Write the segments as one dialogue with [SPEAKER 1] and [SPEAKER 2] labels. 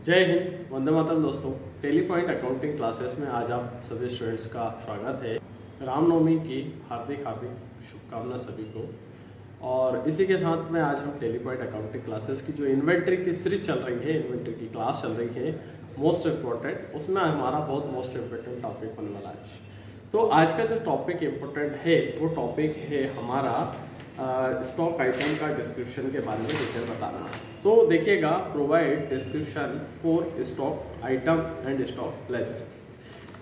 [SPEAKER 1] जय हिंद, वंदे मातरम दोस्तों। Tele point accounting classes में आज आप सभी स्टूडेंट्स का स्वागत है। रामनवमी की हार्दिक हार्दिक शुभकामना सभी को। और इसी के साथ में आज हम टेली पॉइंट अकाउंटिंग क्लासेस की जो इन्वेंट्री की सीरीज चल रही है, इन्वेंट्री की क्लास चल रही है मोस्ट इम्पोर्टेंट, उसमें हमारा बहुत मोस्ट इम्पोर्टेंट टॉपिक होने वाला है। तो आज का जो टॉपिक इम्पोर्टेंट है वो टॉपिक है हमारा स्टॉक आइटम का डिस्क्रिप्शन के बारे में डिटेल बताना। तो देखिएगा, provide description for stock item and stock ledger.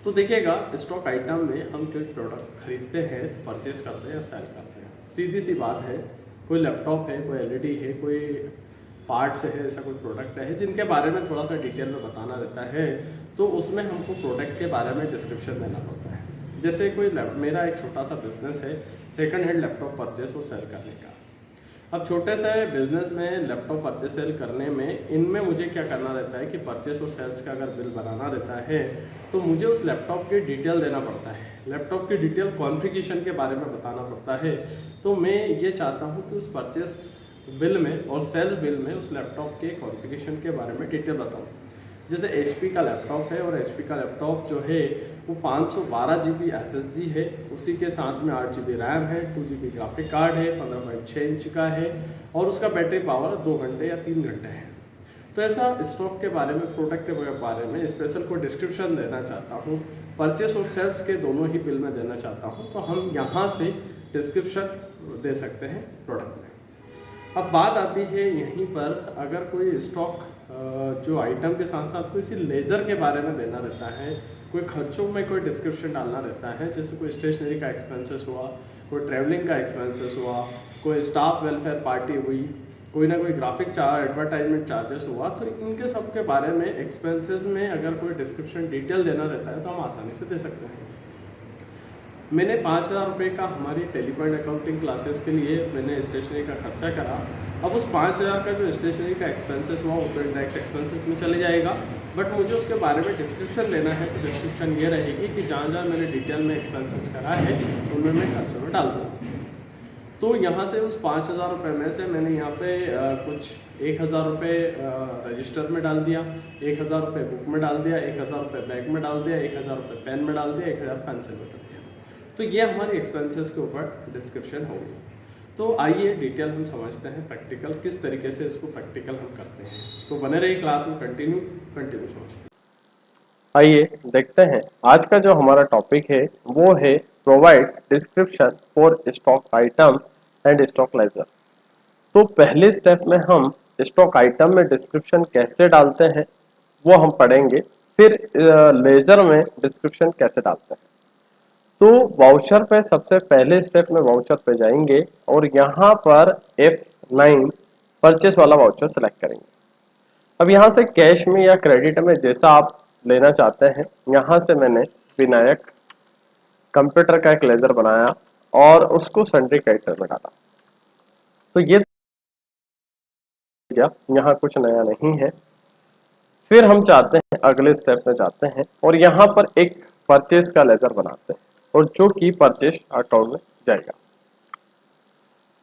[SPEAKER 1] तो देखिएगा, स्टॉक आइटम में हम कोई प्रोडक्ट खरीदते हैं, परचेज करते हैं या सेल करते हैं। सीधी सी बात है, कोई लैपटॉप है, कोई एलईडी है, कोई पार्ट्स है, ऐसा कोई प्रोडक्ट है जिनके बारे में थोड़ा सा डिटेल में बताना रहता है, तो उसमें हमको प्रोडक्ट के बारे में डिस्क्रिप्शन देना पड़ता है। जैसे कोई मेरा एक छोटा सा बिजनेस है, सेकंड हैंड लैपटॉप परचेस और सेल करने का। अब छोटे से बिजनेस में लैपटॉप परचेस सेल करने में इनमें मुझे क्या करना रहता है कि परचेस और सेल्स का अगर बिल बनाना रहता है तो मुझे उस लैपटॉप की डिटेल देना पड़ता है, लैपटॉप की डिटेल कॉन्फ़िगरेशन के बारे में बताना पड़ता है। तो मैं ये चाहता हूँ कि उस परचेस बिल में और सेल्स बिल में उस लैपटॉप के कॉन्फ़िगरेशन के बारे में डिटेल बताऊँ। जैसे HP का लैपटॉप है और HP का लैपटॉप जो है वो 512 GB SSD है, उसी के साथ में 8 GB रैम है, 2 GB ग्राफिक कार्ड है, 15.6 इंच का है और उसका बैटरी पावर 2 घंटे या 3 घंटे है। तो ऐसा स्टॉक के बारे में, प्रोडक्ट के बारे में स्पेशल को डिस्क्रिप्शन देना चाहता हूँ, परचेस और सेल्स के दोनों ही बिल में देना चाहता हूँ, तो हम यहाँ से डिस्क्रिप्शन दे सकते हैं प्रोडक्ट में। अब बात आती है यहीं पर, अगर कोई स्टॉक जो आइटम के साथ साथ कोई सी लेज़र के बारे में देना रहता है, कोई खर्चों में कोई डिस्क्रिप्शन डालना रहता है, जैसे कोई स्टेशनरी का एक्सपेंसेस हुआ, कोई ट्रैवलिंग का एक्सपेंसेस हुआ, कोई स्टाफ वेलफेयर पार्टी हुई, कोई ना कोई ग्राफिक चार्ज, एडवर्टाइजमेंट चार्जेस हुआ, तो इनके सब के बारे में एक्सपेंसेस में अगर कोई डिस्क्रिप्शन डिटेल देना रहता है तो हम आसानी से दे सकते हैं। मैंने 5,000 रुपये का हमारी टेली पॉइंट अकाउंटिंग क्लासेस के लिए मैंने स्टेशनरी का खर्चा करा। अब उस 5,000 का जो स्टेशनरी का एक्सपेंसेस हुआ वो तो डायरेक्ट एक्सपेंसेस में चले जाएगा, बट मुझे उसके बारे में डिस्क्रिप्शन लेना है। तो डिस्क्रिप्शन ये रहेगी कि जहाँ जहाँ मैंने डिटेल में एक्सपेंसेस करा है उनमें मैं खर्चों में डाल दूँ। तो यहाँ से उस 5,000 रुपये में से मैंने यहाँ पे कुछ 1,000 रुपये रजिस्टर में डाल दिया, 1,000 रुपये बुक में डाल दिया, 1,000 रुपये बैग में डाल दिया, 1,000 रुपये पेन में डाल दिया, 1,000 पेंसिल में डाल दिया। तो ये हमारे एक्सपेंसेस के ऊपर डिस्क्रिप्शन होगी। तो आइए डिटेल हम समझते हैं, प्रैक्टिकल किस तरीके से इसको प्रैक्टिकल हम करते हैं। तो बने रहिए क्लास में, कंटिन्यू समझते हैं।
[SPEAKER 2] आइए देखते हैं आज का जो हमारा टॉपिक है वो है provide description for stock item and stock ledger. तो पहले स्टेप में हम स्टॉक आइटम में डिस्क्रिप्शन कैसे डालते हैं वो हम पढ़ेंगे, फिर लेजर में डिस्क्रिप्शन कैसे डालते हैं। तो वाउचर पे सबसे पहले स्टेप में वाउचर पे जाएंगे और यहाँ पर F9 परचेस वाला वाउचर सेलेक्ट करेंगे। अब यहाँ से कैश में या क्रेडिट में जैसा आप लेना चाहते हैं, यहाँ से मैंने विनायक कंप्यूटर का एक लेजर बनाया और उसको सन्ड्री क्रेडिटर में डाला। तो ये यहाँ कुछ नया नहीं है। फिर हम चाहते हैं अगले स्टेप में जाते हैं और यहाँ पर एक परचेस का लेजर बनाते हैं और जो कि परचेस अकाउंट में जाएगा।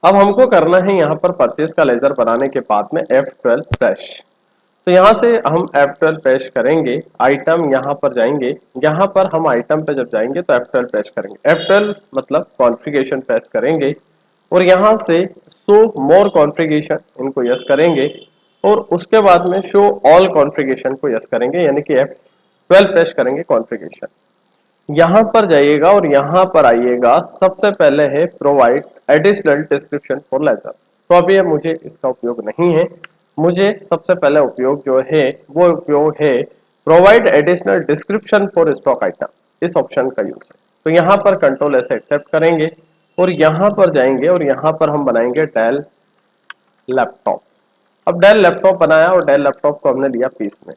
[SPEAKER 2] अब हमको करना है यहाँ पर परचेस का लेजर बनाने के बाद में F12 फ्रेश। तो यहाँ से हम F12 पेश करेंगे, आइटम यहाँ पर जाएंगे, यहाँ पर हम आइटम पे जब जाएंगे तो F12 पेश करेंगे। F12 मतलब कॉन्फ़िगरेशन पेश करेंगे और यहाँ से शो मोर कॉन्फ़िगरेशन इनको यस करेंगे और उसके बाद में शो ऑल कॉन्फ़िगरेशन को यस करेंगे, यानी कि F12 पेश करेंगे कॉन्फ़िगरेशन। यहाँ पर जाइएगा और यहाँ पर आइएगा, सबसे पहले है provide additional description for ledger. तो अभी मुझे इसका उपयोग नहीं है, मुझे सबसे पहले उपयोग जो है वो उपयोग है provide additional description for stock item, इस ऑप्शन का यूज है। तो यहाँ पर कंट्रोल ऐसे एक्सेप्ट करेंगे और यहाँ पर जाएंगे और यहाँ पर हम बनाएंगे डेल लैपटॉप। अब डेल लैपटॉप बनाया और डेल लैपटॉप को हमने लिया पीस में,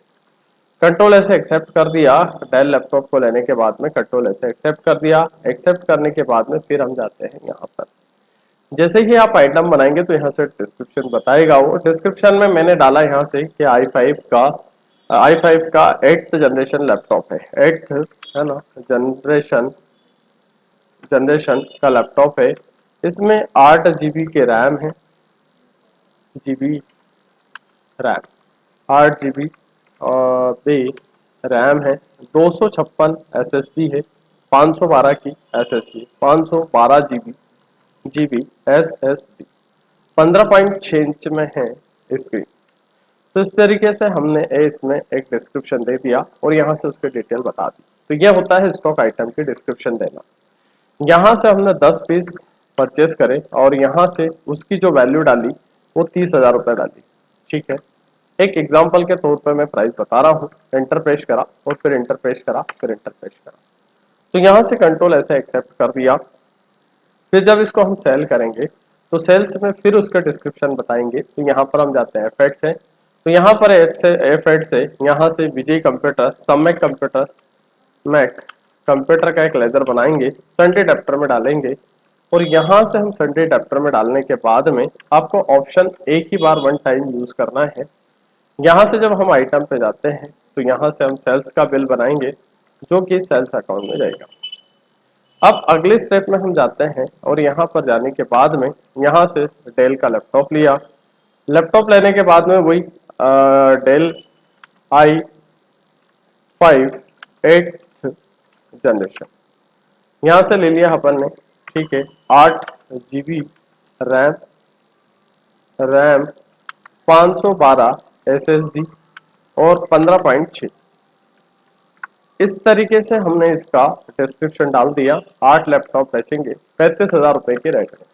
[SPEAKER 2] कंट्रोल ऐसे एक्सेप्ट कर दिया। डेल लैपटॉप को लेने के बाद में कंट्रोल ऐसे एक्सेप्ट कर दिया। एक्सेप्ट करने के बाद में फिर हम जाते हैं यहाँ पर, जैसे ही आप आइटम बनाएंगे तो यहाँ से डिस्क्रिप्शन बताएगा। वो डिस्क्रिप्शन में मैंने डाला यहाँ से कि i5 का 8th जनरेशन लैपटॉप है, 8th है ना जनरेशन का लैपटॉप है। इसमें 8 GB के रैम है, GB रैम 8 GB बी रैम है, 256 एसएसडी है, 512 की एसएसडी, 512 जीबी एसएसडी, 15.6 इंच में है स्क्रीन। तो इस तरीके से हमने इसमें एक डिस्क्रिप्शन दे दिया और यहाँ से उसकी डिटेल बता दी। तो यह होता है स्टॉक आइटम की डिस्क्रिप्शन देना। यहाँ से हमने 10 पीस परचेस करे और यहाँ से उसकी जो वैल्यू डाली वो 30,000 रुपये डाली। ठीक है, एक एग्जाम्पल के तौर पर मैं प्राइस बता रहा हूँ। एंटर प्रेस करा और फिर एंटर प्रेस करा, फिर एंटर प्रेस करा, तो यहाँ से कंट्रोल ऐसे एक्सेप्ट कर दिया। फिर जब इसको हम सेल करेंगे तो सेल्स में फिर उसका डिस्क्रिप्शन बताएंगे। तो यहाँ पर हम जाते हैं एफेक्ट है, तो यहाँ पर एफेक्ट से यहाँ से विजय कंप्यूटर, सम्यक कंप्यूटर, मैक कंप्यूटर का एक लेजर बनाएंगे, संडे अडेप्टर में डालेंगे और यहाँ से हम संडे अडेप्टर में डालने के बाद में आपको ऑप्शन एक ही बार वन टाइम यूज करना है। यहाँ से जब हम आइटम पे जाते हैं तो यहाँ से हम सेल्स का बिल बनाएंगे जो कि सेल्स अकाउंट में जाएगा। अब अगले स्टेप में हम जाते हैं और यहाँ पर जाने के बाद में यहाँ से डेल का लैपटॉप लिया। लैपटॉप लेने के बाद में वही डेल i5 8th जनरेशन यहाँ से ले लिया अपन ने। ठीक है, 8 GB रैम 512 SSD और 15.6। इस तरीके से हमने इसका डिस्क्रिप्शन डाल दिया। 8 लैपटॉप बेचेंगे 35,000 रुपए के रेट में।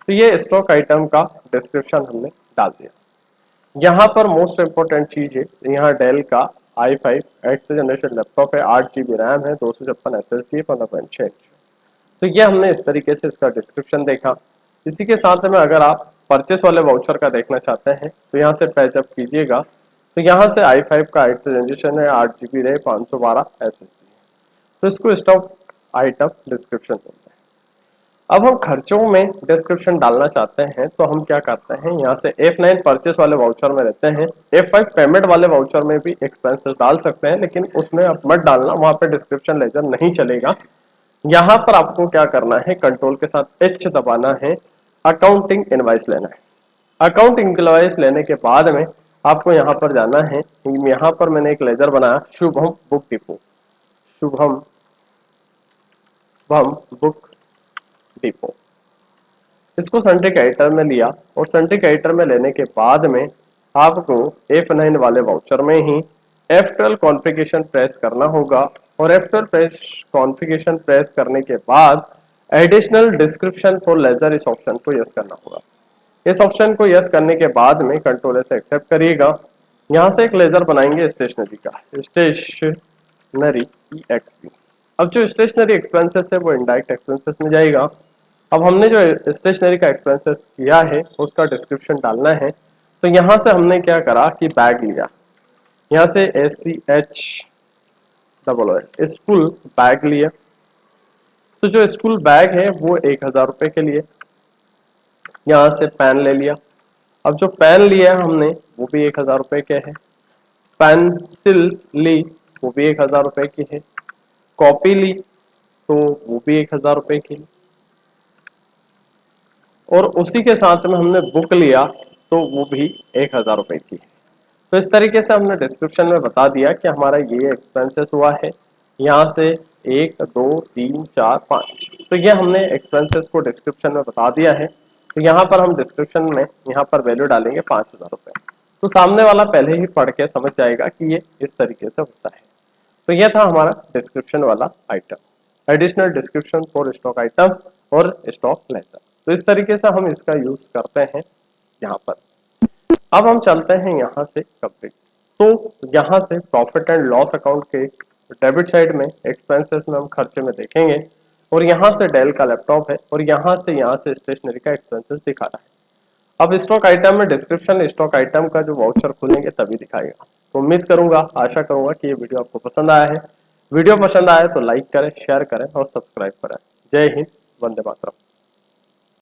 [SPEAKER 2] तो ये स्टॉक आइटम का डिस्क्रिप्शन हमने डाल दिया। यहाँ पर मोस्ट इंपोर्टेंट चीज है, यहाँ डेल का i5 8th जनरेशन लैपटॉप है, 8 GB रैम है, 256 SSD, 15.6 इंच। तो ये हमने इस तरीके से इसका डिस्क्रिप्शन देखा। इसी के साथ में अगर आप परचेस वाले वाउचर का देखना चाहते हैं तो यहाँ से पैच अप कीजिएगा। तो यहाँ से i5 का 8th जनरेशन है, 8 GB रैम, 512 SSD, तो इसको स्टॉक आइटम डिस्क्रिप्शन बोलते हैं। अब हम खर्चों में डिस्क्रिप्शन डालना चाहते हैं तो हम क्या करते हैं, यहाँ से F9 परचेस वाले वाउचर में रहते हैं, F5 पेमेंट वाले वाउचर में भी एक्सपेंसेस डाल सकते हैं, लेकिन उसमें आप मत डालना, वहां पे डिस्क्रिप्शन लेजर नहीं चलेगा। यहाँ पर आपको क्या करना है, कंट्रोल के साथ H दबाना है, अकाउंटिंग इनवाइस लेना है। अकाउंटिंग इनवाइस लेने के बाद में आपको यहाँ पर जाना है। यहाँ पर मैंने एक लेजर बनाया, Shubham book depot, Shubham book depot. इसको सेंट्रिक एडिटर में लिया और सेंट्रिक एडिटर में लेने के बाद में आपको F9 वाले वाउचर में ही F12 कॉन्फ़िगरेशन प्रेस करना होगा और F12 कॉन्फ़िगरेशन प्रेस करने के बाद एडिशनल डिस्क्रिप्शन फॉर लेजर इस ऑप्शन को यस करना होगा। इस ऑप्शन को यस करने के बाद में कंट्रोल से एक्सेप्ट करिएगा। यहाँ से एक लेजर बनाएंगे स्टेशनरी का, स्टेशनरी EXP। अब जो स्टेशनरी एक्सपेंसेस है वो इनडायरेक्ट एक्सपेंसेस में जाएगा। अब हमने जो स्टेशनरी का एक्सपेंसेस किया है उसका डिस्क्रिप्शन डालना है। तो यहाँ से हमने क्या करा कि बैग लिया, यहाँ से SCH स्कूल बैग लिया। तो जो स्कूल बैग है वो 1,000 रुपए के लिए। यहाँ से पेन ले लिया। अब जो पेन लिया हमने वो भी 1,000 रुपए के है। पेंसिल ली वो भी 1,000 रुपए की है। कॉपी ली तो वो भी 1,000 रुपए की। और उसी के साथ में हमने बुक लिया तो वो भी 1,000 रुपए की है। तो इस तरीके से हमने डिस्क्रिप्शन में बता दिया कि हमारा ये एक्सपेंसेस हुआ है। यहाँ से 1 2 3 4 5, तो ये हमने एक्सपेंसेस को डिस्क्रिप्शन में बता दिया है। तो यहाँ पर हम डिस्क्रिप्शन में यहाँ पर वैल्यू डालेंगे 5,000 रुपए। तो सामने वाला पहले ही पढ़ के समझ जाएगा कि ये इस तरीके से होता है। तो यह था हमारा डिस्क्रिप्शन वाला item, additional description for stock item और स्टॉक लेजर। तो इस तरीके से हम इसका यूज करते हैं यहाँ पर। अब हम चलते हैं यहाँ से कंप्लीट। तो यहाँ से प्रॉफिट एंड लॉस अकाउंट के डेबिट साइड में एक्सपेंसेस में हम खर्चे में देखेंगे और यहाँ से डेल का लैपटॉप है और यहाँ से स्टेशनरी का एक्सपेंसेस दिखा रहा है। अब स्टॉक आइटम में डिस्क्रिप्शन स्टॉक आइटम का जो वाउचर खुलेंगे तभी दिखाएगा। तो उम्मीद करूंगा, आशा करूंगा कि ये वीडियो आपको पसंद आया है। वीडियो पसंद आया तो लाइक करें, शेयर करें और सब्सक्राइब करें। जय हिंद, वंदे मातरम।